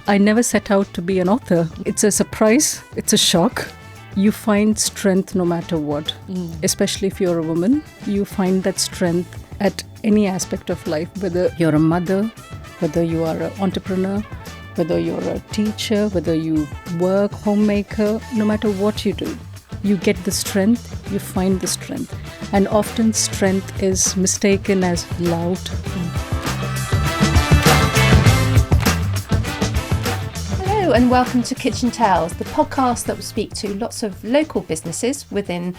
I never set out to be an author. It's a surprise. It's a shock. You find strength no matter what, especially if you're a woman. You find that strength at any aspect of life, whether you're a mother, whether you are an entrepreneur, whether you're a teacher, whether you work, homemaker, no matter what you do, you get the strength, you find the strength. And often strength is mistaken as loud. Hello and welcome to Kitchen Tales, the podcast that will speak to lots of local businesses within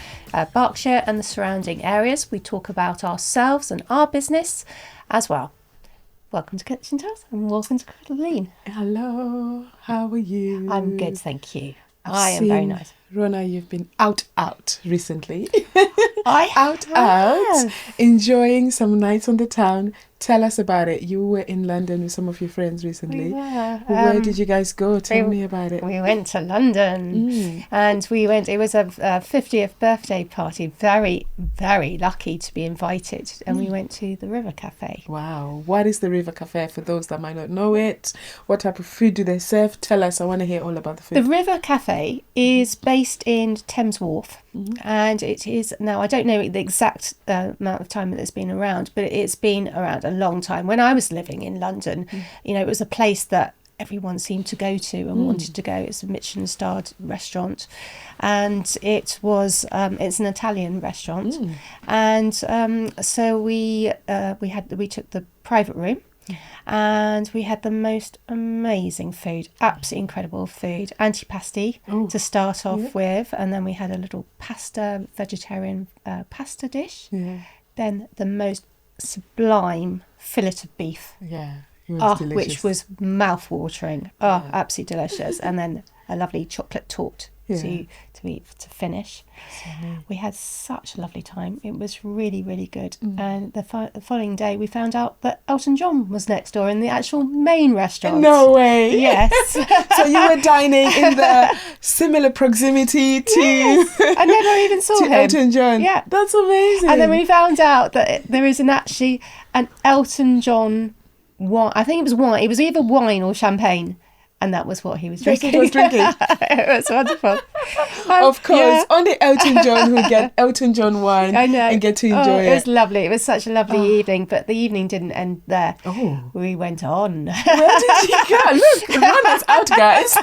Berkshire and the surrounding areas. We talk about ourselves and our business as well. Welcome to Kitchen Tales and welcome to Colleen. Hello, how are you? I'm good, thank you. I am very nice. Rona, you've been out recently. I have. Enjoying some nights on the town. Tell us about it. You were in London with some of your friends recently. We were. Where did you guys go? Tell me about it. We went to London and it was a 50th birthday party. Very, very lucky to be invited. And we went to the River Cafe. Wow. What is the River Cafe for those that might not know it? What type of food do they serve? Tell us. I want to hear all about the food. The River Cafe is based in Thames Wharf. And it is now, I don't know the exact amount of time that it's been around, but it's been around a long time. When I was living in London, it was a place that everyone seemed to go to and wanted to go. It's a Michelin-starred restaurant, and it was it's an Italian restaurant, and so we took the private room. And we had the most amazing food, absolutely incredible food. Antipasti to start off with, and then we had a little vegetarian pasta dish. Yeah. Then the most sublime fillet of beef. Yeah, it was delicious. Which was mouth-watering. Absolutely delicious. And then a lovely chocolate torte to finish. We had such a lovely time. It was really, really good. And the following day we found out that Elton John was next door in the actual main restaurant. No way. Yes. So you were dining in the similar proximity to I never even saw him. Elton John. Yeah. That's amazing. And then we found out that there is actually an Elton John wine. I think it was wine. It was either wine or champagne. And that was what he was drinking. That's what he was drinking. It was wonderful. Of course. Only Elton John who get Elton John wine and get to enjoy it. It was lovely. It was such a lovely evening. But the evening didn't end there. We went on. Where did she go? Look, Rona's out, guys.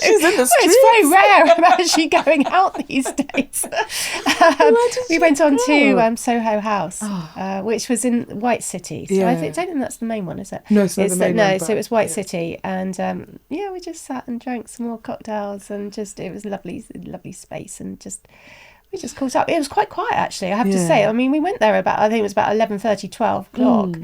She's in the streets. It's very rare I'm actually going out these days. We went on to Soho House, which was in White City. So I don't think that's the main one, is it? No, it's not the main one. No, so it was White City. And we just sat and drank some more cocktails and it was lovely space and we just caught up. It was quite quiet actually, I have to say. I mean, we went there I think it was about 11:30, 12 o'clock.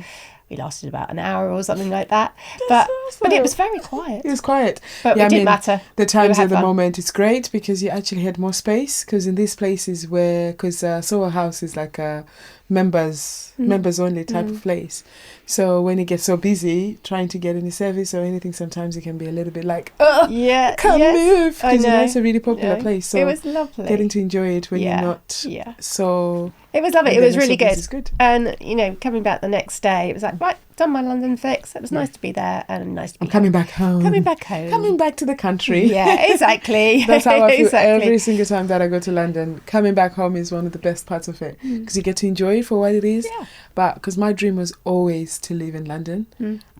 We lasted about an hour or something like that. But it was very quiet. It was quiet. But it didn't matter. The times at the moment, it's great because you actually had more space. Because in these places because Soho House is like a members only type of place. So when it gets so busy, trying to get any service or anything, sometimes it can be a little bit like, can't move. Because it's a really popular place. So it was lovely. Getting to enjoy it when you're not so... It was lovely. It was really good. And, coming back the next day, it was like, right, done my London fix. It was nice to be there and nice to be coming back home. Coming back home. Coming back to the country. Yeah, exactly. That's how I feel every single time that I go to London. Coming back home is one of the best parts of it because you get to enjoy it for what it is. Yeah. But because my dream was always to live in London.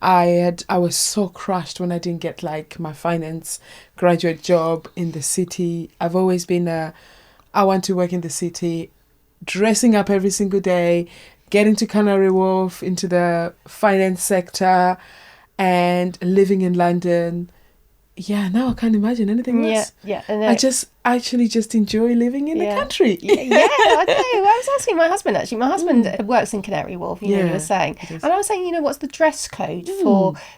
I was so crushed when I didn't get like my finance graduate job in the city. I've always been I want to work in the city, dressing up every single day, getting to Canary Wharf, into the finance sector and living in London. Yeah, now I can't imagine anything else. Yeah. I just enjoy living in the country. Yeah, I know. I was asking my husband, actually. My husband works in Canary Wharf, you were saying. And I was saying, what's the dress code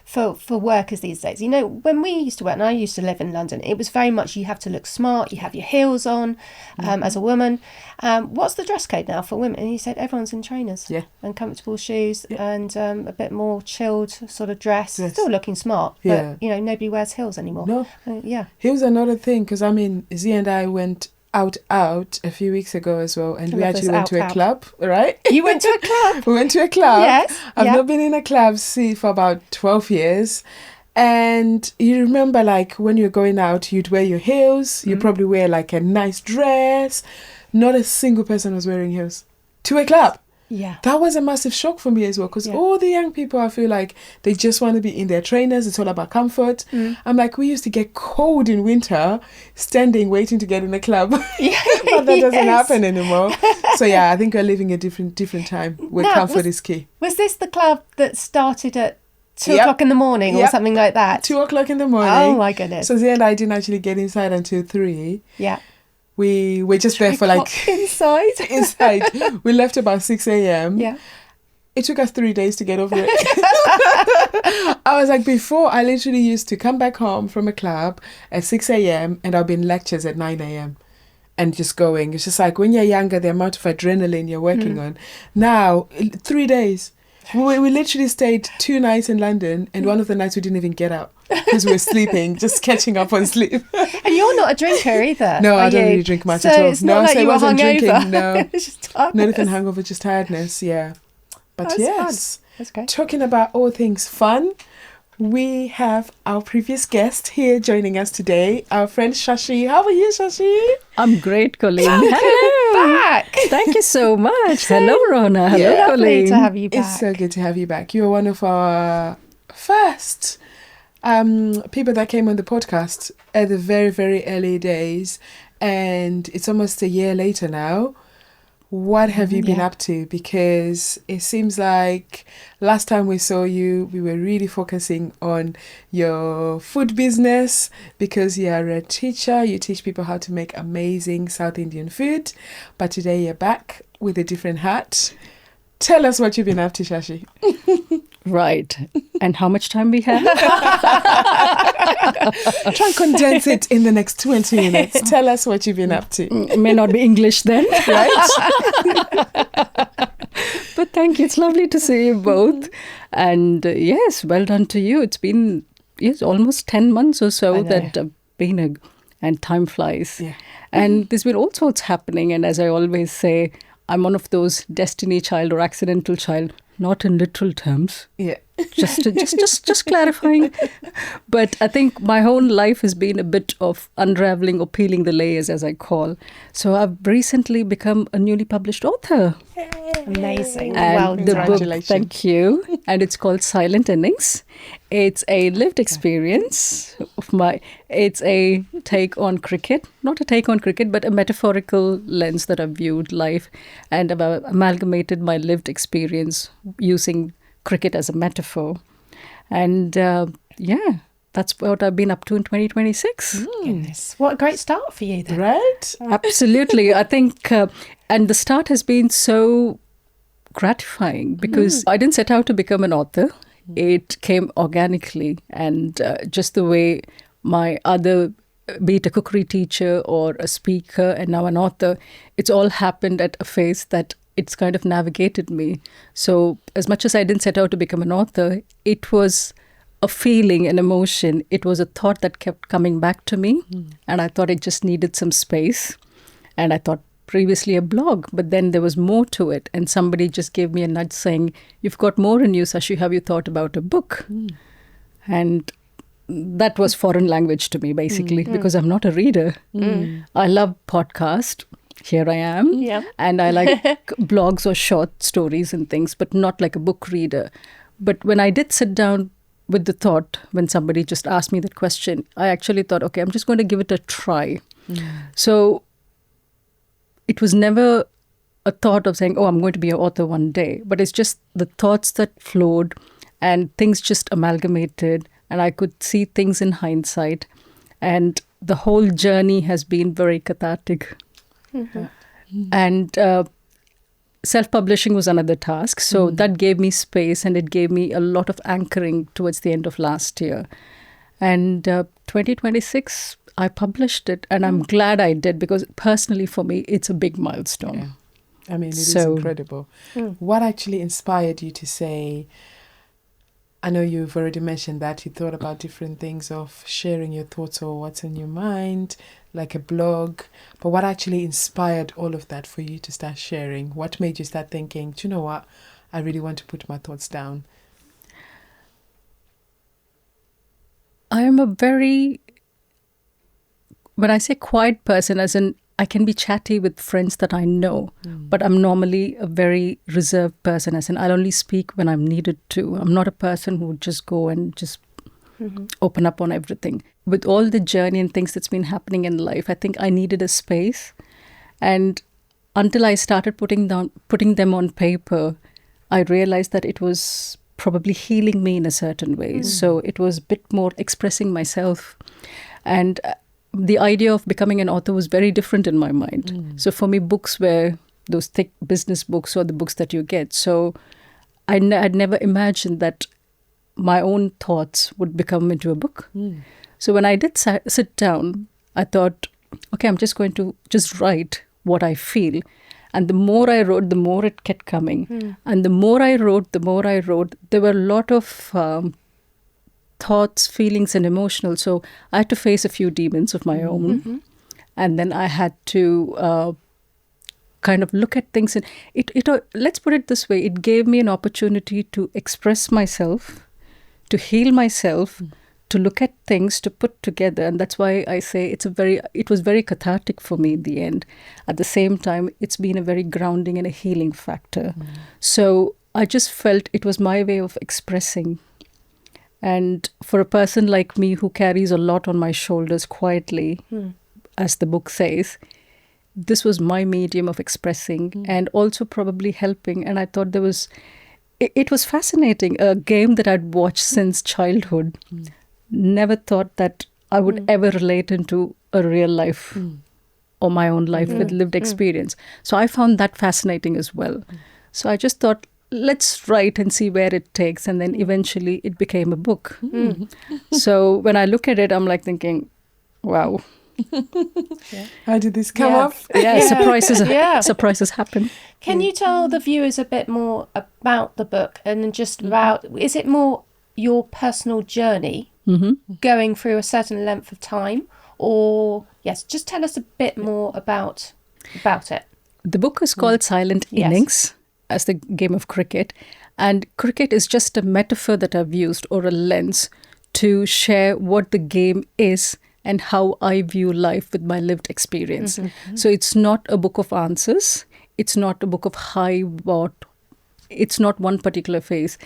for workers these days? When we used to work, and I used to live in London, it was very much you have to look smart, you have your heels on as a woman. What's the dress code now for women? And he said everyone's in trainers and comfortable shoes and a bit more chilled sort of dress. Still looking smart, but, nobody wears heels anymore. No. Heels are not a thing because, Z and I went out a few weeks ago as well, and we actually went to a club, right? You went to a club? We went to a club. Yes. I've not been in a club for about 12 years. And you remember, like, when you're going out, you'd wear your heels. You probably wear, like, a nice dress. Not a single person was wearing heels to a club. Yeah. That was a massive shock for me as well, because all the young people, I feel like they just want to be in their trainers. It's all about comfort. I'm like, we used to get cold in winter, standing, waiting to get in a club. But that doesn't happen anymore. So yeah, I think we're living a different time where comfort is key. Was this the club that started at 2 o'clock in the morning or something like that? 2 o'clock in the morning. Oh my goodness. So Zia and I didn't actually get inside until 3. Yeah. We were just there for like... Inside? Inside. We left about 6 a.m. Yeah. It took us 3 days to get over it. I was like, before, I literally used to come back home from a club at 6 a.m. and I'll be in lectures at 9 a.m. and just going. It's just like, when you're younger, the amount of adrenaline you're working on. Now, 3 days. We literally stayed 2 nights in London, and one of the nights we didn't even get out because we were sleeping, just catching up on sleep. And you're not a drinker either. No, I don't really drink much at all. It's not like so you I were wasn't hungover. drinking. No, It's just tiredness. not even hangover, just tiredness. Yeah, but That's yes, fun. That's great. talking about all things fun, we have our previous guest here joining us today, our friend Sasi. How are you, Sasi? I'm great, Colleen. Hello. Back. Thank you so much. Hello, Rona. Hello, Yeah. Lovely Colleen. to have you back. It's so good to have you back. You're one of our first people that came on the podcast at the very, very early days, and it's almost a year later now. What have you been up to? Because it seems like last time we saw you, we were really focusing on your food business, because you are a teacher. You teach people how to make amazing South Indian food. But today you're back with a different hat. Tell us what you've been up to, Sasi. Right. And how much time we have? Try and condense it in the next 20 minutes. Tell us what you've been up to. It may not be English then. Right? But thank you. It's lovely to see you both. And yes, well done to you. It's been almost 10 months or I so know. that I've been and time flies. Yeah. And there's been all sorts happening. And as I always say, I'm one of those destiny child or accidental child, not in literal terms. Yeah. Just clarifying. But I think my whole life has been a bit of unraveling or peeling the layers, as I call. So I've recently become a newly published author. Amazing. And Well the done. book, Congratulations. thank you. And it's called Silent Innings. It's a lived experience of it's a take on cricket, not a take on cricket, but a metaphorical lens that I've viewed life, and I've amalgamated my lived experience using cricket as a metaphor. And that's what I've been up to in 2026. Goodness. What a great start for you then. Right? Absolutely. I think, and the start has been so gratifying because I didn't set out to become an author. It came organically, and just the way my other, be it a cookery teacher or a speaker and now an author, it's all happened at a phase that it's kind of navigated me. So as much as I didn't set out to become an author, it was a feeling, an emotion. It was a thought that kept coming back to me. And I thought it just needed some space. And I thought previously a blog, but then there was more to it. And somebody just gave me a nudge saying, you've got more in you, Sasi. Have you thought about a book? And that was foreign language to me, basically, because I'm not a reader. I love podcast. Here I am. Yeah. And I like blogs or short stories and things, but not like a book reader. But when I did sit down with the thought, when somebody just asked me that question, I actually thought, okay, I'm just going to give it a try. So it was never a thought of saying, oh, I'm going to be an author one day. But it's just the thoughts that flowed and things just amalgamated. And I could see things in hindsight. And the whole journey has been very cathartic. And self-publishing was another task. So that gave me space, and it gave me a lot of anchoring towards the end of last year. And 2026, I published it, and I'm glad I did, because personally for me, it's a big milestone. Yeah. I mean, it is So- incredible. What actually inspired you to say, I know you've already mentioned that you thought about different things of sharing your thoughts or what's in your mind, like a blog, but what actually inspired all of that for you to start sharing? What made you start thinking, do you know what, I really want to put my thoughts down? I'm a very, when I say quiet person, as in I can be chatty with friends that I know, but I'm normally a very reserved person, as in I'll only speak when I'm needed to. I'm not a person who would just go and just open up on everything. With all the journey and things that's been happening in life, I think I needed a space. And until I started putting them on paper, I realized that it was probably healing me in a certain way. So it was a bit more expressing myself. And the idea of becoming an author was very different in my mind. So for me, books were those thick business books or the books that you get. So I'd never imagined that my own thoughts would become into a book. So when I did sit down, I thought, okay, I'm just going to just write what I feel. And the more I wrote, the more it kept coming. And the more I wrote, there were a lot of thoughts, feelings, and emotional. So I had to face a few demons of my own. And then I had to kind of look at things. And let's put it this way, it gave me an opportunity to express myself, to heal myself, to look at things, to put together. And that's why I say it was very cathartic for me in the end. At the same time, it's been a very grounding and a healing factor. So I just felt it was my way of expressing. And for a person like me who carries a lot on my shoulders quietly, as the book says, this was my medium of expressing and also probably helping. And I thought it was fascinating, a game that I'd watched since childhood. Never thought that I would ever relate into a real life or my own life with lived experience. So I found that fascinating as well. So I just thought, let's write and see where it takes. And then eventually it became a book. So when I look at it, I'm like thinking, wow. How did this come up? Surprises happen. Can you tell the viewers a bit more about the book and just about, is it more your personal journey going through a certain length of time? Or, yes, just tell us a bit more about it. The book is called Silent Innings, as the game of cricket. And cricket is just a metaphor that I've used, or a lens, to share what the game is and how I view life with my lived experience. So it's not a book of answers. It's not a book of it's not one particular phase.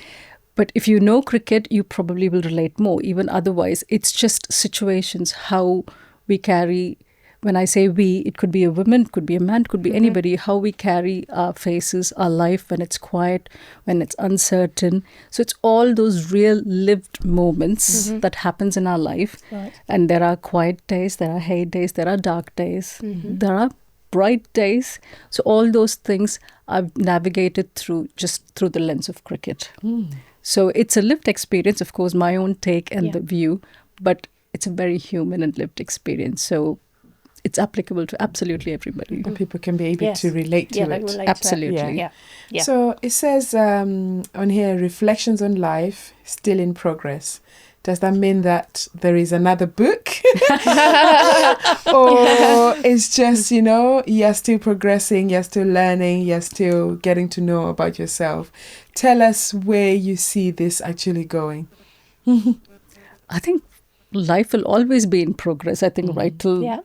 But if you know cricket, you probably will relate more. Even otherwise, it's just situations, how we carry. When I say we, it could be a woman, could be a man, could be anybody, how we carry our faces, our life when it's quiet, when it's uncertain. So it's all those real lived moments that happens in our life. Right. And there are quiet days, there are hate days, there are dark days, there are bright days. So all those things I've navigated through the lens of cricket. So it's a lived experience, of course, my own take and the view, but it's a very human and lived experience. So it's applicable to absolutely everybody. And people can be able to relate to it. Absolutely. Yeah. So it says on here, reflections on life, still in progress. Does that mean that there is another book? Or it's just, you're still progressing, you're still learning, you're still getting to know about yourself. Tell us where you see this actually going. I think life will always be in progress. I think right till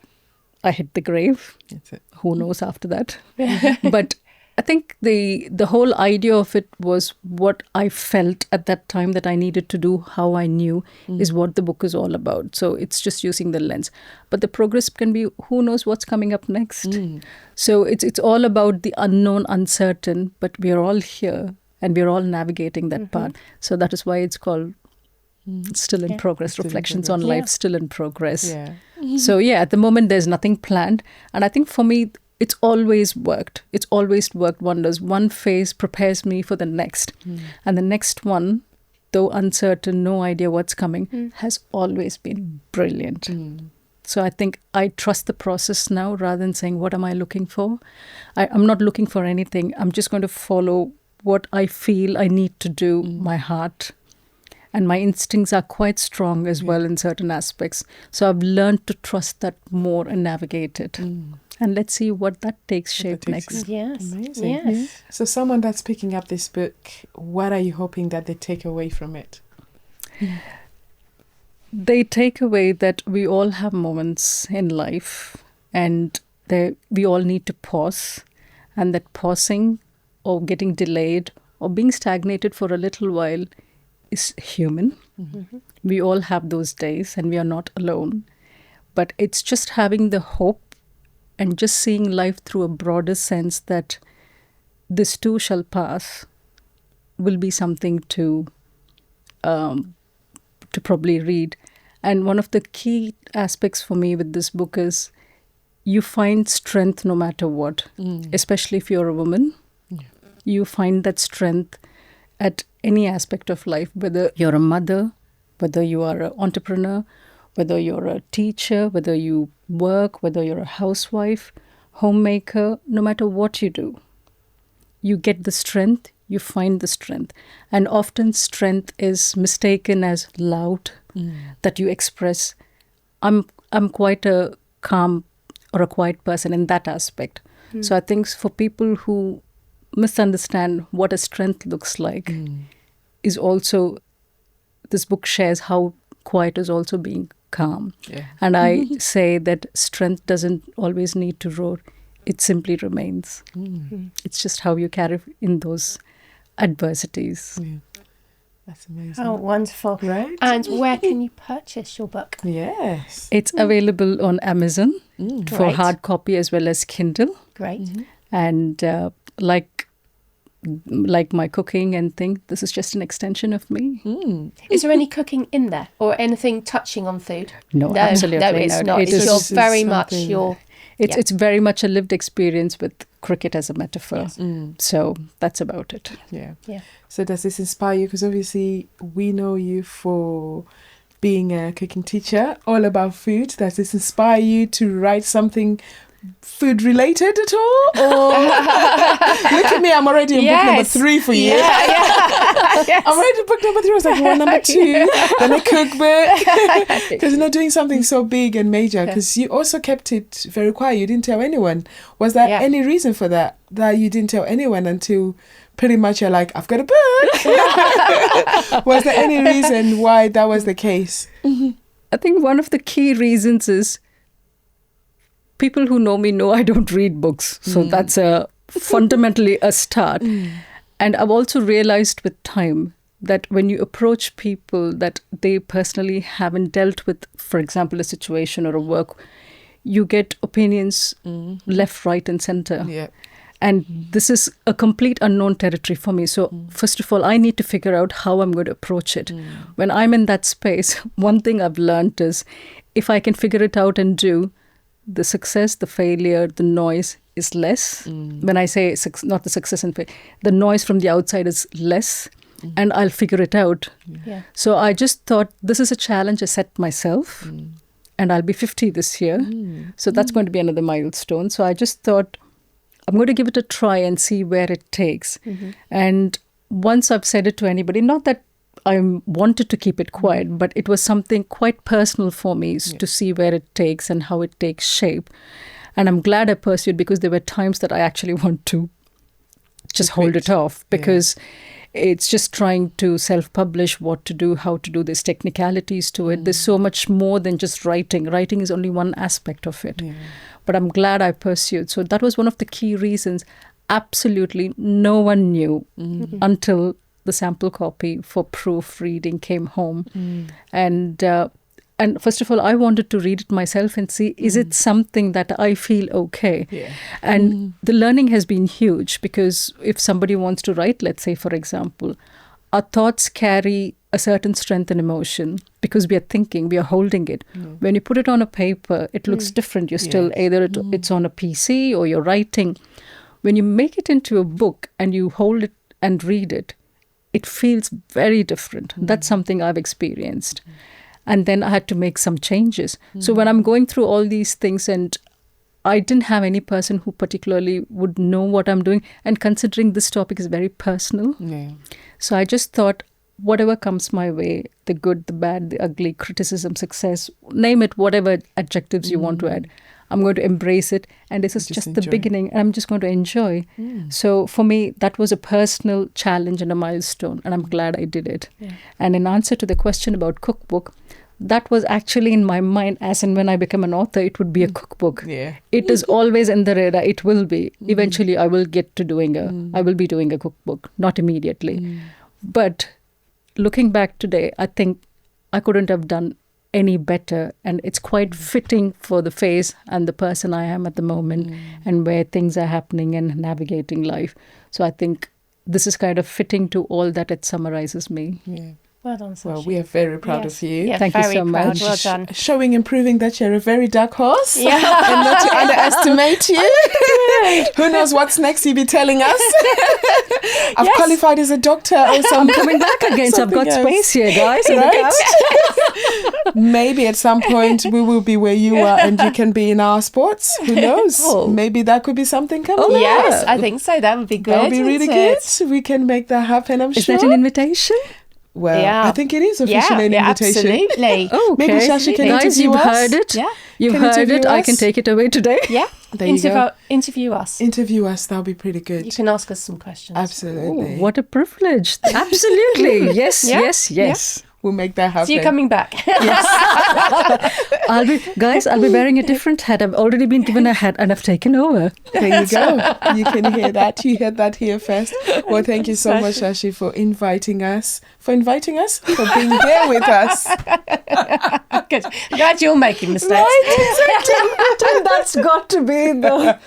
I hit the grave. That's it. Who knows after that? But I think the whole idea of it was what I felt at that time that I needed to do, how I knew is what the book is all about. So it's just using the lens. But the progress can be, who knows what's coming up next. So it's all about the unknown, uncertain, but we're all here and we're all navigating that path. So that is why it's called Still in Progress, Still in Reflections Progress. on Life, Still in Progress. Yeah. So at the moment there's nothing planned. And I think for me, it's always worked. It's always worked wonders. One phase prepares me for the next. And the next one, though uncertain, no idea what's coming, has always been brilliant. So I think I trust the process now rather than saying, what am I looking for? I'm not looking for anything. I'm just going to follow what I feel I need to do, my heart. And my instincts are quite strong as well in certain aspects. So I've learned to trust that more and navigate it. And let's see what that takes shape next. Yes. Amazing. Yes. So someone that's picking up this book, what are you hoping that they take away from it? They take away that we all have moments in life, and we all need to pause, and that pausing or getting delayed or being stagnated for a little while is human. We all have those days, and we are not alone. But it's just having the hope and just seeing life through a broader sense that this too shall pass will be something to probably read. And one of the key aspects for me with this book is you find strength no matter what, especially if you're a woman. You find that strength at any aspect of life, whether you're a mother, whether you are an entrepreneur, whether you're a teacher, whether you work, whether you're a housewife, homemaker, no matter what you do, you get the strength, you find the strength. And often strength is mistaken as loud, that you express. I'm quite a calm or a quiet person in that aspect. So I think for people who misunderstand what a strength looks like, is also, this book shares how quiet is also being calm. And I say that strength doesn't always need to roar, it simply remains. It's just how you carry in those adversities. That's amazing. Oh, wonderful. Right? And where can you purchase your book? Yes. It's available on Amazon for Great. hard copy as well as Kindle. Great. And like my cooking and thing, this is just an extension of me. Is there any cooking in there or anything touching on food? No, absolutely No, it's not. It It's is- very much something- your... It's very much a lived experience with cricket as a metaphor. Yes. So that's about it. Yeah. Yeah. So does this inspire you? Because obviously we know you for being a cooking teacher, all about food. Does this inspire you to write something food related at all? Or look at me, I'm already in book number 3 for you. Yes. I'm already book number 3. I was like, well, number 2, then a cookbook. Because you're not doing something so big and major. Because you also kept it very quiet. You didn't tell anyone. Was there any reason for that? That you didn't tell anyone until pretty much you're like, I've got a book. Was there any reason why that was the case? I think one of the key reasons is people who know me know I don't read books. So that's fundamentally a start. And I've also realized with time that when you approach people that they personally haven't dealt with, for example, a situation or a work, you get opinions left, right, and center. Yeah. And this is a complete unknown territory for me. So first of all, I need to figure out how I'm going to approach it. When I'm in that space, one thing I've learned is if I can figure it out and do, the success, the failure, the noise is less. When I say not the success and failure, the noise from the outside is less, and I'll figure it out. Yeah. So I just thought this is a challenge I set myself, and I'll be 50 this year. So that's going to be another milestone. So I just thought I'm going to give it a try and see where it takes. And once I've said it to anybody, not that I wanted to keep it quiet, but it was something quite personal for me to see where it takes and how it takes shape. And I'm glad I pursued, because there were times that I actually want to just hold it off, because it's just trying to self-publish, what to do, how to do, there's technicalities to it. There's so much more than just writing. Writing is only one aspect of it. But I'm glad I pursued. So that was one of the key reasons. Absolutely no one knew until the sample copy for proofreading came home. And first of all, I wanted to read it myself and see, is it something that I feel okay? And the learning has been huge, because if somebody wants to write, let's say, for example, our thoughts carry a certain strength and emotion because we are thinking, we are holding it. When you put it on a paper, it looks different. You're still either it's on a PC or you're writing. When you make it into a book and you hold it and read it, it feels very different. That's something I've experienced. And then I had to make some changes. So when I'm going through all these things, and I didn't have any person who particularly would know what I'm doing, and considering this topic is very personal. So I just thought, whatever comes my way, the good, the bad, the ugly, criticism, success, name it, whatever adjectives you want to add, I'm going to embrace it. And this is just the beginning, and I'm just going to enjoy. So for me, that was a personal challenge and a milestone, and I'm glad I did it. And in answer to the question about cookbook, that was actually in my mind, as in when I become an author, it would be a cookbook. Yeah. It is always in the radar. It will be. Eventually, I will get to I will be doing a cookbook, not immediately. But looking back today, I think I couldn't have done any better. And it's quite fitting for the phase and the person I am at the moment and where things are happening and navigating life. So I think this is kind of fitting to all that it summarizes me. Yeah. Well done, Sasi. Well, we are very proud of you. Yeah, Thank you very so proud. much. Well done. Showing and proving that you're a very dark horse. Yeah. And not to underestimate you. Who knows what's next you'll be telling us. I've qualified as a doctor or I'm something. coming back again, so I've got Something else. space here, guys. in the Right? couch. Maybe at some point we will be where you are and you can be in our sports. Who knows? Oh. Maybe that could be something coming up. Yes, I think so. That would be good. That would be really wouldn't good. it? We can make that happen, I'm Is sure. that an invitation? Well, Yeah. I think it is officially an invitation. Absolutely. Oh, okay. Maybe Shashi can Guys, interview you've us. heard it. Yeah. You've Can heard interview it. I can us. take it away today. Yeah. There you go. Interview us. Interview us. That'll be pretty good. You can ask us some questions. Absolutely. Oh, what a privilege. Absolutely. Yes, Yeah. yes. We'll make that happen. So you're coming back. I'll be wearing a different hat. I've already been given a hat and I've taken over. There you go. You can hear that. You heard that here first. Well, thank you so much, Shashi, for inviting us, for being here with us. Good. I'm glad you're making mistakes. That's got to be the...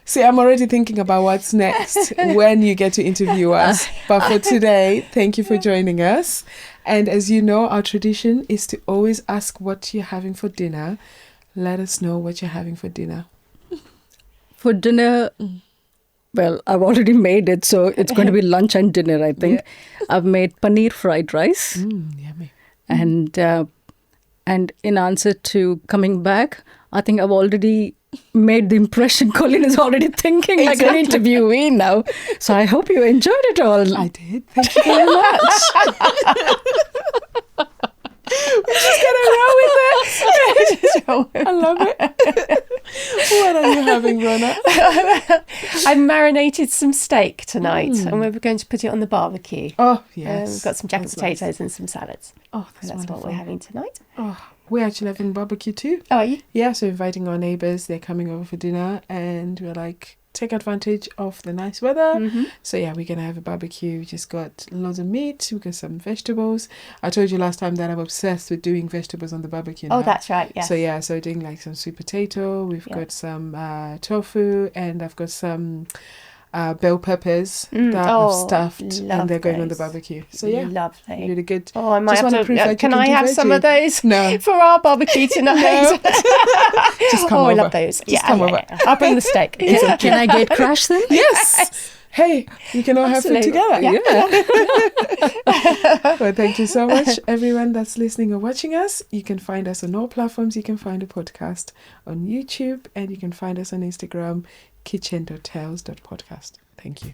See, I'm already thinking about what's next when you get to interview us. But for today, thank you for joining us. And as you know, our tradition is to always ask what you're having for dinner. Let us know what you're having for dinner. For dinner, well, I've already made it, so it's going to be lunch and dinner, I think. Yeah. I've made paneer fried rice. Yummy. And in answer to coming back, I think I've already made the impression. Colin is already thinking like an interviewee now. So I hope you enjoyed it all. I did. Thank you very much. We're just going to roll with it. I love it. What are you having, Rona? I marinated some steak tonight and we're going to put it on the barbecue. Oh, yes. We've got some jacket That's potatoes and some salads. Oh, That's wonderful. what we're having tonight. Oh, we're actually having barbecue too. Oh, are you? Yeah, so inviting our neighbours. They're coming over for dinner and we're like, take advantage of the nice weather. So yeah, we're going to have a barbecue. We just got loads of meat. We got some vegetables. I told you last time that I'm obsessed with doing vegetables on the barbecue now. Oh, that's right. Yeah. So yeah, so doing like some sweet potato. We've got some tofu and I've got some bell peppers that I've stuffed and they're going on the barbecue. So yeah, lovely. really good. Oh, I might Just have wanna to. prove that you Can I do have some veggie. of those No. for our barbecue tonight? Just come I over. love those. Just come over. Yeah. I'll bring the steak. Can I get crash then? Yes. Hey, we can all have food together. Yeah. Well, thank you so much, everyone that's listening or watching us. You can find us on all platforms. You can find the podcast on YouTube and you can find us on Instagram, kitchen.tales.podcast. Thank you.